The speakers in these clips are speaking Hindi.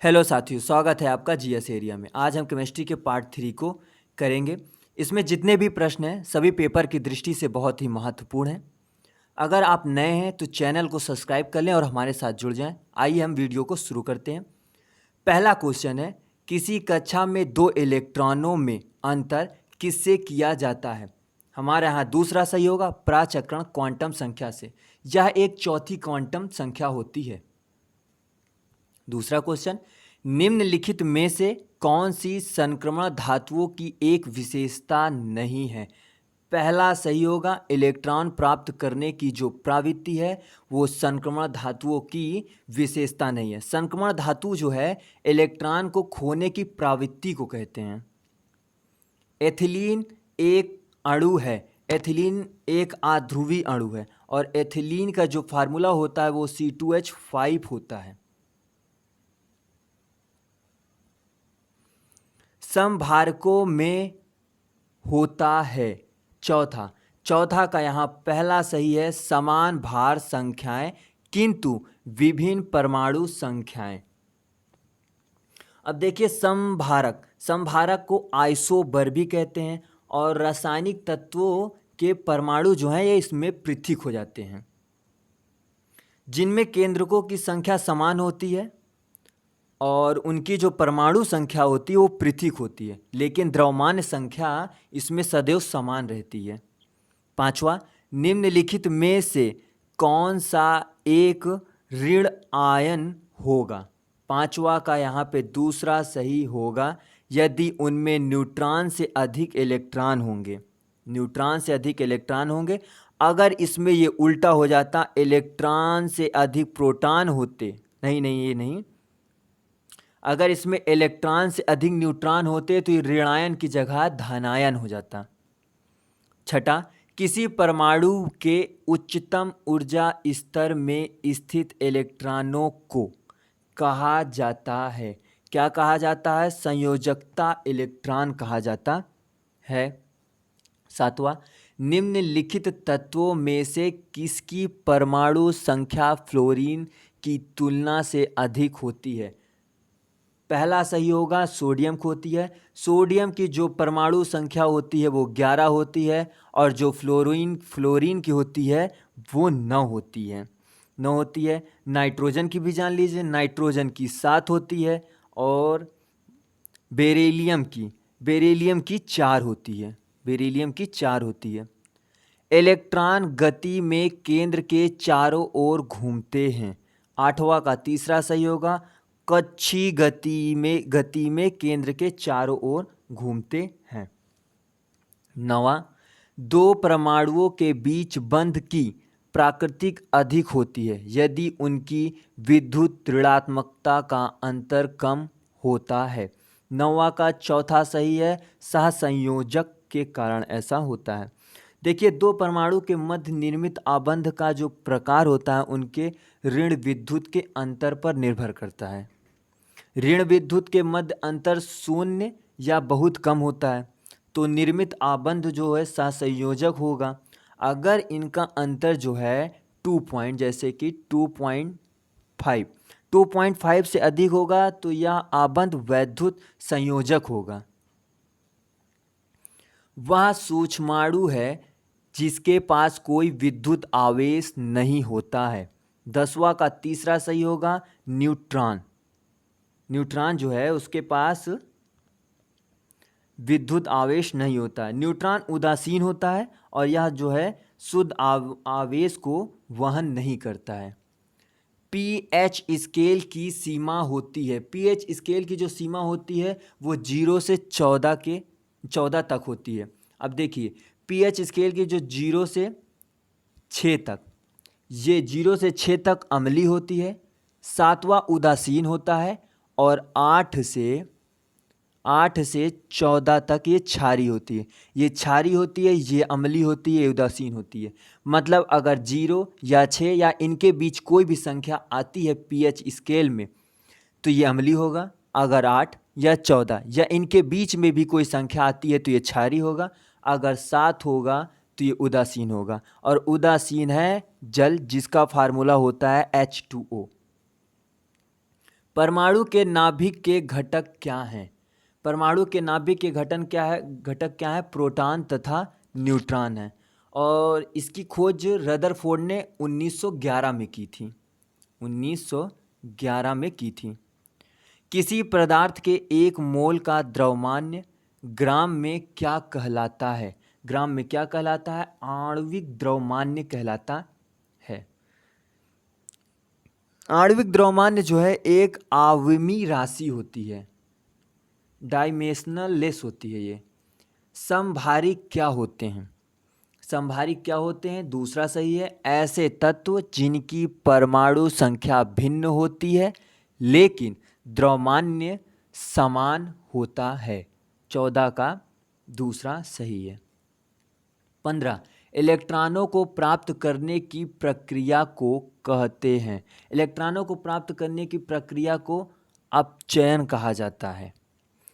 हेलो साथियों, स्वागत है आपका जीएस एरिया में। आज हम केमिस्ट्री के पार्ट 3 को करेंगे। इसमें जितने भी प्रश्न हैं सभी पेपर की दृष्टि से बहुत ही महत्वपूर्ण हैं। अगर आप नए हैं तो चैनल को सब्सक्राइब कर लें और हमारे साथ जुड़ जाएं। आइए हम वीडियो को शुरू करते हैं। पहला क्वेश्चन है, किसी कक्षा में दो इलेक्ट्रॉनों में अंतर किससे किया जाता है? हमारे यहाँ दूसरा सही होगा, पराचक्रण क्वांटम संख्या से। यह एक चौथी क्वांटम संख्या होती है। दूसरा क्वेश्चन, निम्नलिखित में से कौन सी संक्रमण धातुओं की एक विशेषता नहीं है? पहला सही होगा, इलेक्ट्रॉन प्राप्त करने की जो प्रवृत्ति है वो संक्रमण धातुओं की विशेषता नहीं है। संक्रमण धातु जो है इलेक्ट्रॉन को खोने की प्रवृत्ति को कहते हैं। एथिलीन एक अणु है, एथिलीन एक आध्रुवी अणु है और एथिलीन का जो फार्मूला होता है वो C2H5 होता है। समभारकों में होता है। चौथा का यहाँ पहला सही है, समान भार संख्याएं किंतु विभिन्न परमाणु संख्याएं। अब देखिए, समभारक को आइसोबर भी कहते हैं और रासायनिक तत्वों के परमाणु जो हैं ये इसमें पृथक हो जाते हैं, जिनमें केंद्रकों की संख्या समान होती है और उनकी जो परमाणु संख्या होती है वो पृथक होती है, लेकिन द्रव्यमान संख्या इसमें सदैव समान रहती है। पांचवा, निम्नलिखित में से कौन सा एक ऋण आयन होगा? पांचवा का यहाँ पे दूसरा सही होगा, यदि उनमें न्यूट्रॉन से अधिक इलेक्ट्रॉन होंगे। न्यूट्रॉन से अधिक इलेक्ट्रॉन होंगे। अगर इसमें ये उल्टा हो जाता, इलेक्ट्रॉन से अधिक प्रोटॉन होते, नहीं ये नहीं, अगर इसमें इलेक्ट्रॉन से अधिक न्यूट्रॉन होते तो ये ऋणायन की जगह धनायन हो जाता। छठा, किसी परमाणु के उच्चतम ऊर्जा स्तर में स्थित इलेक्ट्रॉनों को कहा जाता है? क्या कहा जाता है? संयोजकता इलेक्ट्रॉन कहा जाता है। सातवां, निम्नलिखित तत्वों में से किसकी परमाणु संख्या फ्लोरीन की तुलना से अधिक होती है? पहला सही होगा, सोडियम को होती है। सोडियम की जो परमाणु संख्या होती है वो 11 होती है और जो फ्लोरीन की होती है वो 9 होती है। नाइट्रोजन की भी जान लीजिए, नाइट्रोजन की 7 होती है और बेरिलियम की 4 होती है। इलेक्ट्रॉन गति में केंद्र के चारों ओर घूमते हैं। आठवां का तीसरा सही होगा, कक्षीय गति में केंद्र के चारों ओर घूमते हैं। नवा, दो परमाणुओं के बीच बंध की प्राकृतिक अधिक होती है यदि उनकी विद्युत ऋणात्मकता का अंतर कम होता है। नवा का चौथा सही है, सहसंयोजक के कारण ऐसा होता है। देखिए, दो परमाणु के मध्य निर्मित आबंध का जो प्रकार होता है उनके ऋण विद्युत के अंतर पर निर्भर करता है। ऋण विद्युत के मध्य अंतर शून्य या बहुत कम होता है तो निर्मित आबंध जो है सहसंयोजक होगा। अगर इनका अंतर जो है 2 पॉइंट, जैसे कि 2.5 से अधिक होगा तो यह आबंध वैद्युत संयोजक होगा। वह सूक्ष्माणु है जिसके पास कोई विद्युत आवेश नहीं होता है। 10वां का तीसरा सही होगा, न्यूट्रॉन जो है उसके पास विद्युत आवेश नहीं होता है। न्यूट्रॉन उदासीन होता है और यह जो है शुद्ध आवेश को वहन नहीं करता है। pH स्केल की सीमा होती है। pH स्केल की जो सीमा होती है वो 0 से 14 तक होती है। अब देखिए, pH स्केल की जो 0 से 6 तक, ये 0 से 6 तक अम्लीय होती है, 7वां उदासीन होता है और 8 से 14 तक ये क्षारीय होती है। ये क्षारीय होती है, ये अम्लीय होती है, ये उदासीन होती है। मतलब अगर 0 या 6 या इनके बीच कोई भी संख्या आती है pH स्केल में तो ये अम्लीय होगा। अगर 8 या 14 या इनके बीच में भी कोई संख्या आती है तो ये क्षारीय होगा। अगर 7 होगा तो ये उदासीन होगा और उदासीन है जल, जिसका फार्मूला होता है H2O। परमाणु के नाभिक के घटक क्या हैं? परमाणु के नाभिक के घटक क्या है? प्रोटॉन तथा न्यूट्रॉन है। और इसकी खोज रदरफोर्ड ने 1911 में की थी। 1911 में की थी। किसी पदार्थ के 1 मोल का द्रव्यमान ग्राम में क्या कहलाता है? ग्राम में क्या कहलाता है? आणविक द्रव्यमान कहलाता है। आणविक द्रव्यमान जो है एक आवर्मी राशि होती है, डायमेंशनल लेस होती है ये। समभारिक क्या होते हैं? समभारिक क्या होते हैं? दूसरा सही है, ऐसे तत्व जिनकी परमाणु संख्या भिन्न होती है लेकिन द्रव्यमान समान होता है। 14 का दूसरा सही है। 15 इलेक्ट्रॉनों को प्राप्त करने की प्रक्रिया को कहते हैं। इलेक्ट्रॉनों को प्राप्त करने की प्रक्रिया को अपचयन कहा जाता है।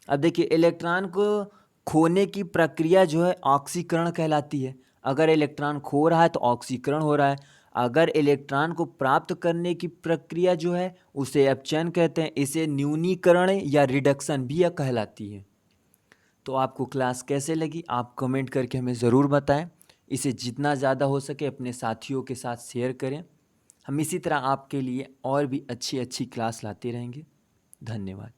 अब देखिए, इलेक्ट्रॉन को खोने की प्रक्रिया जो है ऑक्सीकरण कहलाती है। अगर इलेक्ट्रॉन खो रहा है तो ऑक्सीकरण हो रहा है। अगर इलेक्ट्रॉन को प्राप्त करने की प्रक्रिया जो है उसे अपचयन कहते हैं। इसे न्यूनीकरण या रिडक्शन भी कहलाती है। तो आपको क्लास कैसे लगी आप कमेंट करके हमें ज़रूर बताएं। इसे जितना ज़्यादा हो सके अपने साथियों के साथ शेयर करें। हम इसी तरह आपके लिए और भी अच्छी अच्छी क्लास लाते रहेंगे। धन्यवाद।